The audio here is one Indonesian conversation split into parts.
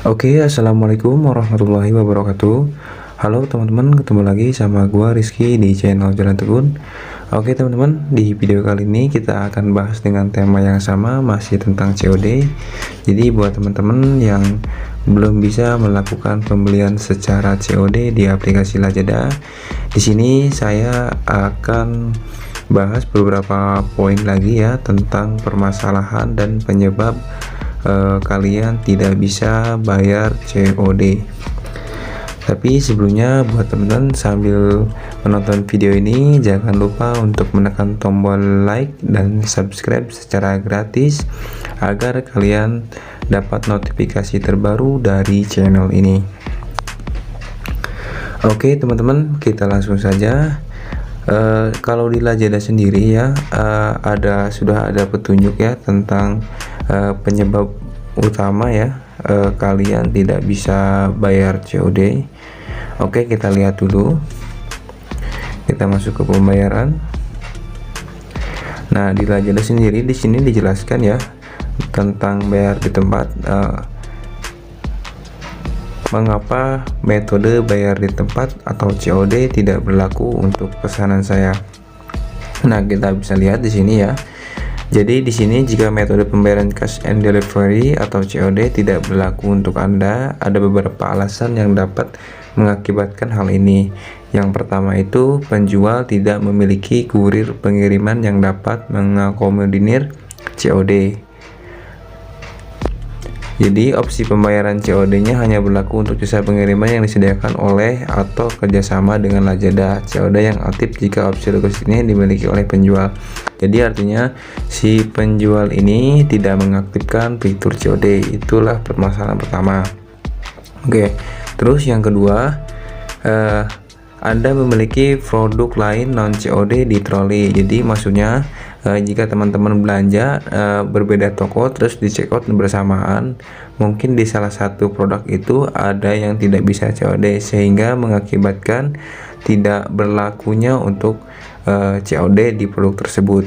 Oke, assalamualaikum warahmatullahi wabarakatuh. Halo teman-teman, ketemu lagi sama gua Rizky di channel Jalan Tekun. Oke teman-teman, di video kali ini kita akan bahas dengan tema yang sama, masih tentang COD. Jadi buat teman-teman yang belum bisa melakukan pembelian secara COD di aplikasi Lazada, di sini saya akan bahas beberapa poin lagi ya tentang permasalahan dan penyebab kalian tidak bisa bayar COD. Tapi sebelumnya buat teman-teman sambil menonton video ini jangan lupa untuk menekan tombol like dan subscribe secara gratis agar kalian dapat notifikasi terbaru dari channel ini. Oke teman-teman, kita langsung saja. Kalau di Lazada sendiri ya sudah ada petunjuk ya tentang penyebab utama ya kalian tidak bisa bayar COD. Oke, kita lihat dulu. Kita masuk ke pembayaran. Nah, di Lazada sendiri di sini dijelaskan ya tentang bayar di tempat. Mengapa metode bayar di tempat atau COD tidak berlaku untuk pesanan saya? Nah, kita bisa lihat di sini ya. Jadi di sini jika metode pembayaran cash and delivery atau COD tidak berlaku untuk Anda, ada beberapa alasan yang dapat mengakibatkan hal ini. Yang pertama itu penjual tidak memiliki kurir pengiriman yang dapat mengakomodir COD. Jadi opsi pembayaran COD-nya hanya berlaku untuk jasa pengiriman yang disediakan oleh atau kerjasama dengan Lazada. COD yang aktif jika opsi logistiknya dimiliki oleh penjual. Jadi artinya si penjual ini tidak mengaktifkan fitur COD. Itulah permasalahan pertama. Oke, terus yang kedua, Anda memiliki produk lain non COD di troli. Jadi maksudnya jika teman-teman belanja berbeda toko terus di checkout bersamaan, mungkin di salah satu produk itu ada yang tidak bisa COD sehingga mengakibatkan tidak berlakunya untuk COD di produk tersebut.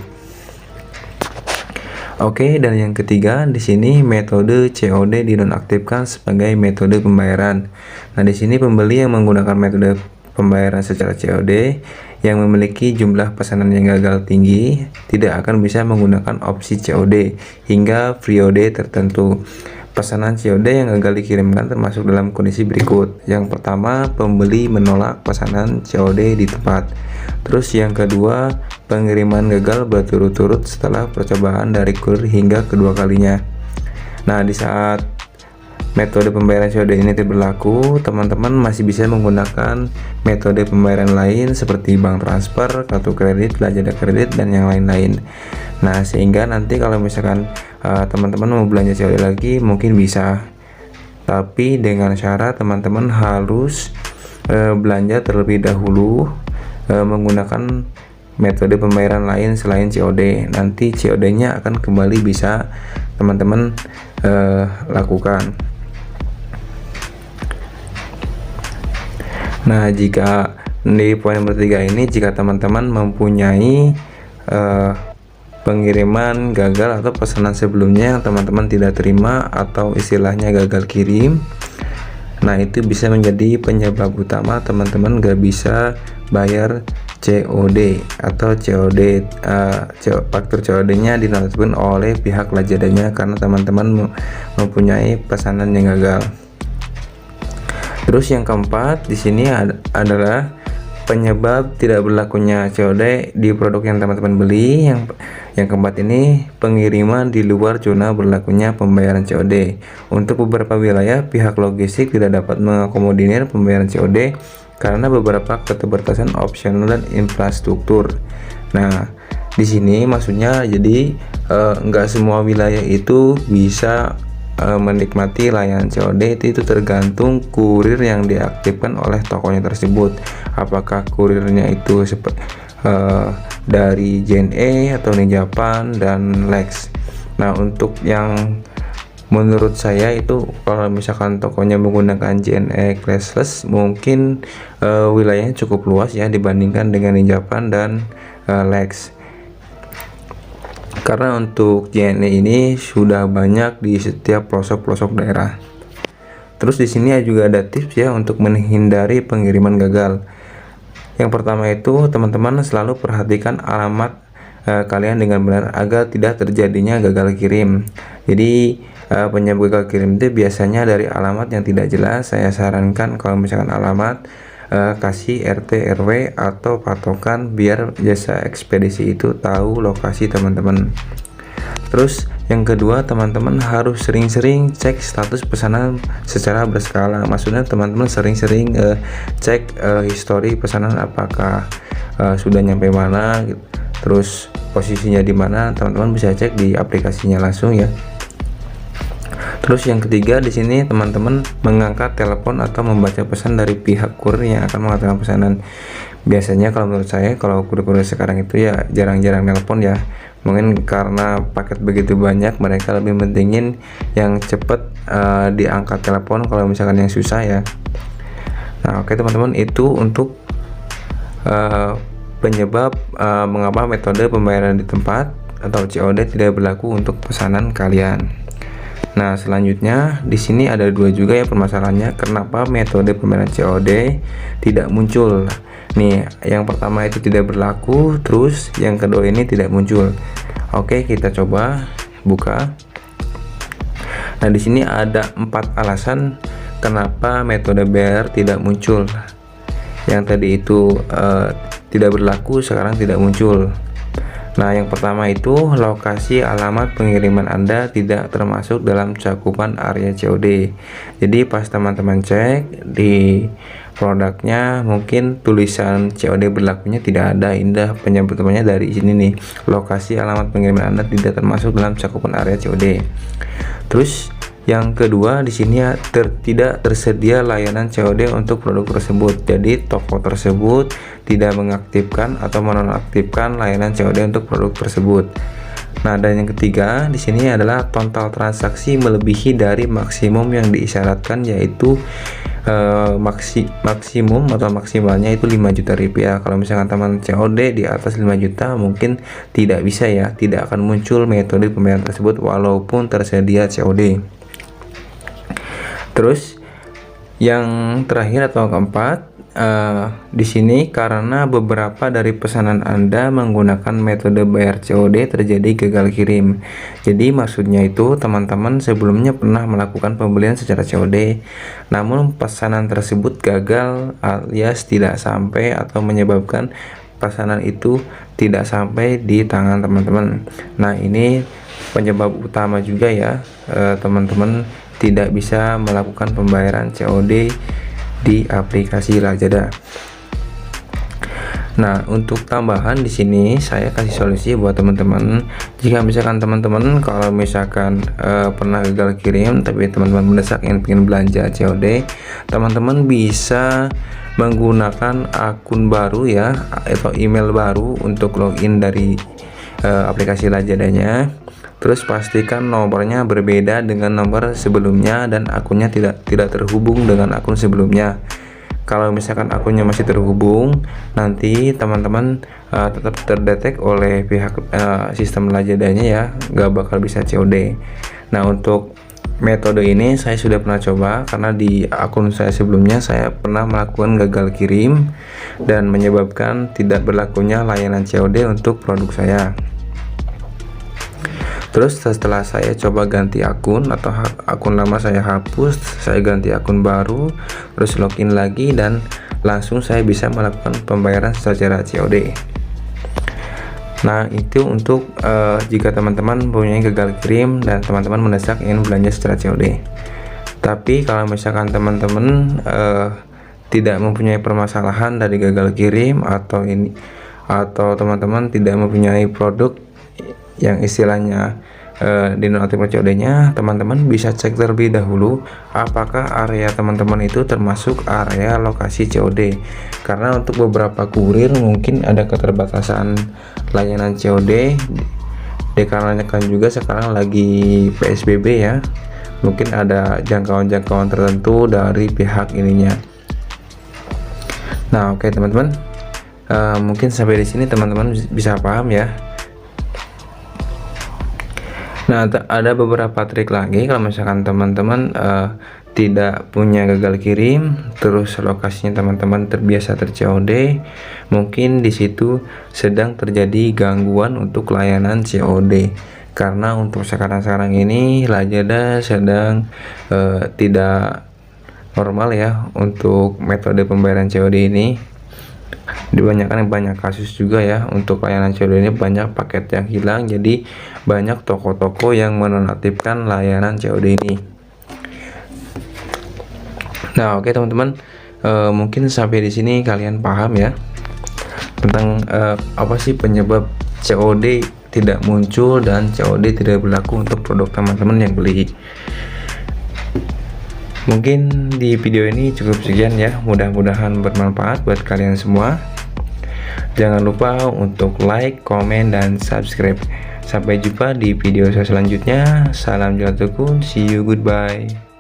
Oke, dan yang ketiga di sini metode COD dinonaktifkan sebagai metode pembayaran. Nah, di sini pembeli yang menggunakan metode pembayaran secara COD yang memiliki jumlah pesanan yang gagal tinggi tidak akan bisa menggunakan opsi COD hingga periode tertentu. Pesanan COD yang gagal dikirimkan termasuk dalam kondisi berikut. Yang pertama, pembeli menolak pesanan COD di tempat. Terus yang kedua, pengiriman gagal berturut-turut setelah percobaan dari kurir hingga kedua kalinya. Nah, di saat metode pembayaran COD ini tidak berlaku, teman-teman masih bisa menggunakan metode pembayaran lain seperti bank transfer, kartu kredit, Lazada kredit, dan yang lain-lain. Nah, sehingga nanti kalau misalkan teman-teman mau belanja COD lagi mungkin bisa, tapi dengan syarat teman-teman harus belanja terlebih dahulu menggunakan metode pembayaran lain selain COD. Nanti COD-nya akan kembali bisa teman-teman lakukan. Nah, jika di poin nomor 3 ini, jika teman-teman mempunyai pengiriman gagal atau pesanan sebelumnya yang teman-teman tidak terima atau istilahnya gagal kirim, nah itu bisa menjadi penyebab utama teman-teman gak bisa bayar COD atau COD faktur COD-nya dinonaktifkan oleh pihak Lazadanya karena teman-teman mempunyai pesanan yang gagal. Terus yang keempat di sini adalah penyebab tidak berlakunya COD di produk yang teman-teman beli. Yang keempat ini pengiriman di luar zona berlakunya pembayaran COD. Untuk beberapa wilayah pihak logistik tidak dapat mengakomodir pembayaran COD karena beberapa keterbatasan opsional dan infrastruktur. Nah, di sini maksudnya jadi nggak semua wilayah itu bisa menikmati layanan COD. Itu tergantung kurir yang diaktifkan oleh tokonya tersebut. Apakah kurirnya itu dari JNE atau Ninjapan dan Lex. Nah, untuk yang menurut saya itu kalau misalkan tokonya menggunakan JNE Clashless mungkin wilayahnya cukup luas ya dibandingkan dengan Ninjapan dan Lex. Karena untuk JNE ini sudah banyak di setiap pelosok-pelosok daerah. Terus di sini juga ada tips ya untuk menghindari pengiriman gagal. Yang pertama itu teman-teman selalu perhatikan alamat kalian dengan benar agar tidak terjadinya gagal kirim. Jadi penyebab gagal kirim itu biasanya dari alamat yang tidak jelas. Saya sarankan kalau misalkan alamat kasih RT RW atau patokan biar jasa ekspedisi itu tahu lokasi teman-teman. Terus yang kedua, teman-teman harus sering-sering cek status pesanan secara berskala. Maksudnya teman-teman sering-sering cek histori pesanan, apakah sudah nyampe mana gitu. Terus posisinya di mana, teman-teman bisa cek di aplikasinya langsung ya. Terus yang ketiga, di sini teman-teman mengangkat telepon atau membaca pesan dari pihak kurir yang akan mengantarkan pesanan. Biasanya kalau menurut saya, kalau kurir-kurir sekarang itu ya jarang-jarang telepon ya. Mungkin karena paket begitu banyak, mereka lebih mentingin yang cepet diangkat telepon kalau misalkan yang susah ya. Nah oke teman-teman, itu untuk penyebab mengapa metode pembayaran di tempat atau COD tidak berlaku untuk pesanan kalian. Nah selanjutnya di sini ada dua juga ya permasalahannya, kenapa metode pembayaran COD tidak muncul. Nih yang pertama itu tidak berlaku, terus yang kedua ini tidak muncul. Oke, kita coba buka. Nah di sini ada 4 alasan kenapa metode bayar tidak muncul. Yang tadi itu tidak berlaku, sekarang tidak muncul. Nah yang pertama itu lokasi alamat pengiriman Anda tidak termasuk dalam cakupan area COD. Jadi pas teman-teman cek di produknya mungkin tulisan COD berlakunya tidak ada, indah penyebutannya dari sini nih, lokasi alamat pengiriman Anda tidak termasuk dalam cakupan area COD. Terus yang kedua di sini ya, tidak tersedia layanan COD untuk produk tersebut. Jadi toko tersebut tidak mengaktifkan atau menonaktifkan layanan COD untuk produk tersebut. Nah, dan yang ketiga di sini adalah total transaksi melebihi dari maksimum yang diisyaratkan, yaitu maksimum atau maksimalnya itu 5 juta rupiah. Kalau misalkan teman COD di atas 5 juta mungkin tidak bisa ya, tidak akan muncul metode pembayaran tersebut walaupun tersedia COD. Terus yang terakhir atau keempat, di sini karena beberapa dari pesanan Anda menggunakan metode bayar COD terjadi gagal kirim. Jadi maksudnya itu teman-teman sebelumnya pernah melakukan pembelian secara COD, namun pesanan tersebut gagal alias tidak sampai atau menyebabkan pesanan itu tidak sampai di tangan teman-teman. Nah ini penyebab utama juga ya, teman-teman tidak bisa melakukan pembayaran COD di aplikasi Lazada. Nah, untuk tambahan di sini saya kasih solusi buat teman-teman. Jika misalkan teman-teman kalau misalkan pernah gagal kirim tapi teman-teman mendesak ingin belanja COD, teman-teman bisa menggunakan akun baru ya atau email baru untuk login dari aplikasi Lazadanya. Terus pastikan nomornya berbeda dengan nomor sebelumnya dan akunnya tidak terhubung dengan akun sebelumnya. Kalau misalkan akunnya masih terhubung, nanti teman-teman tetap terdetek oleh pihak sistem Lazadanya ya, nggak bakal bisa COD. Nah untuk metode ini saya sudah pernah coba karena di akun saya sebelumnya saya pernah melakukan gagal kirim dan menyebabkan tidak berlakunya layanan COD untuk produk saya. Terus setelah saya coba ganti akun atau akun lama saya hapus, saya ganti akun baru, terus login lagi dan langsung saya bisa melakukan pembayaran secara COD. Nah itu untuk jika teman-teman mempunyai gagal kirim dan teman-teman mendesak ingin belanja secara COD. Tapi kalau misalkan teman-teman tidak mempunyai permasalahan dari gagal kirim atau teman-teman tidak mempunyai produk yang istilahnya dinonaktifkan COD-nya, teman-teman bisa cek terlebih dahulu apakah area teman-teman itu termasuk area lokasi COD. Karena untuk beberapa kurir mungkin ada keterbatasan layanan COD dikarenakan juga sekarang lagi PSBB ya, mungkin ada jangkauan-jangkauan tertentu dari pihak ininya. Nah oke teman-teman, mungkin sampai di sini teman-teman bisa paham ya. Nah ada beberapa trik lagi kalau misalkan teman-teman tidak punya gagal kirim, terus lokasinya teman-teman terbiasa ter-COD, mungkin di situ sedang terjadi gangguan untuk layanan COD. Karena untuk sekarang ini Lazada sedang tidak normal ya untuk metode pembayaran COD ini. Banyak kasus juga ya untuk layanan COD ini, banyak paket yang hilang, jadi banyak toko-toko yang menonaktifkan layanan COD ini. Nah, oke teman-teman, mungkin sampai di sini kalian paham ya tentang apa sih penyebab COD tidak muncul dan COD tidak berlaku untuk produk teman-teman yang beli. Mungkin di video ini cukup sekian ya, mudah-mudahan bermanfaat buat kalian semua. Jangan lupa untuk like, komen, dan subscribe. Sampai jumpa di video selanjutnya. Salam jalan tekun, see you, goodbye.